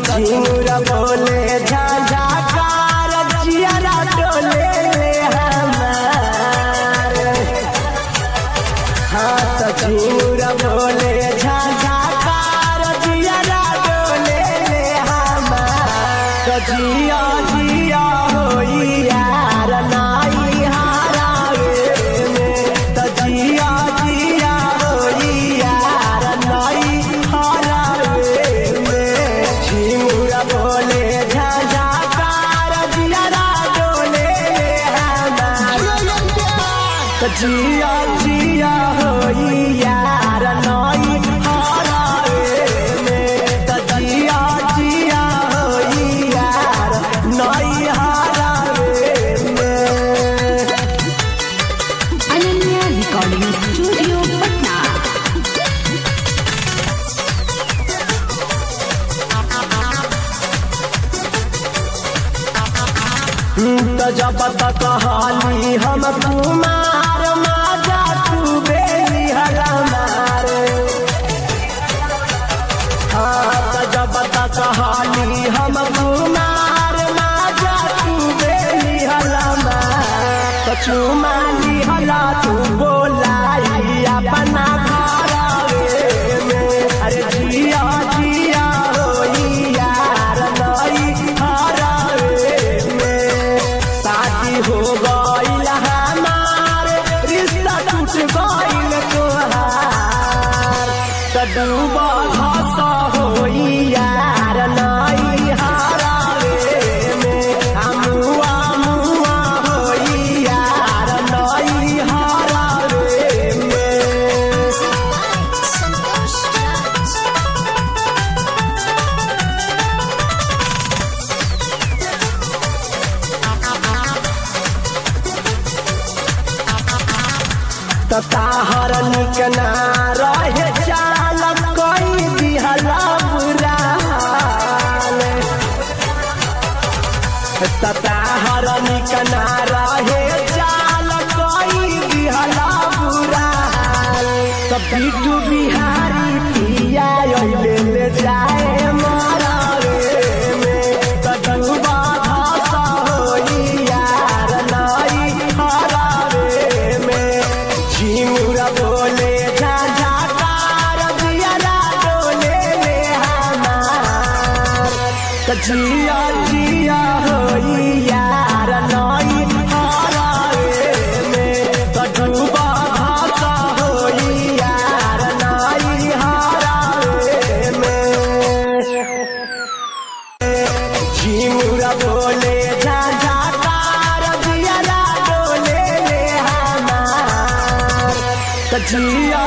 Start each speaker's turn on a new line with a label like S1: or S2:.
S1: झिंगुरा बोले झाझा कार जियारा डोले ले हमार। हाँ तो झिंगुरा बोले झाझा कार जियारा डोले ले हमार। तो जिया जिया होई यार नाई हारावे में। तो जिया जिया होई यार नाई हारावे में। झिंगुरा बोले झाझा कार जियारा डोले हमार। तो जिया जिया होई यार नाई हारावे में। तो जिया जिया होई यार नाई हारावे में।
S2: Ananya recording studio Patna.
S1: तो जब तक हाली हम कुमार माजा तू बेली हमार। हाँ तो जब तक हाली हम कुमार माजा तू बेली हमार। तो चुमाली हला तू बोलाई अपना घरावे में। अरे जिया जिया होई यार नाई हारावे में। शादी हो गईल हमार रिश्ता टूट गईल तोहार। तो डूबा घसा होई यार नाई हारावे में। मुआ मुआ होई यार नाई हारावे में। तो ताहर निक ना रहे चाल कोई दिहला बुरा हाल। तो ताहर निक ना रहे चाल कोई दिहला बुरा हाल। तो बिटू बिहारी पिया ले जाए मारावे में। तो डूबा घसा होई यार नाई हारावे में। झिंगुरा बोले झाझा कार जियारा डोले ले हमार। तो जिया जिया होई यार नाई हारावे में। तो डूबा घसा होई यार नाई हारावे में। झिंगुरा बोले झाझा कार जियारा डोले ले हमार। तो जिया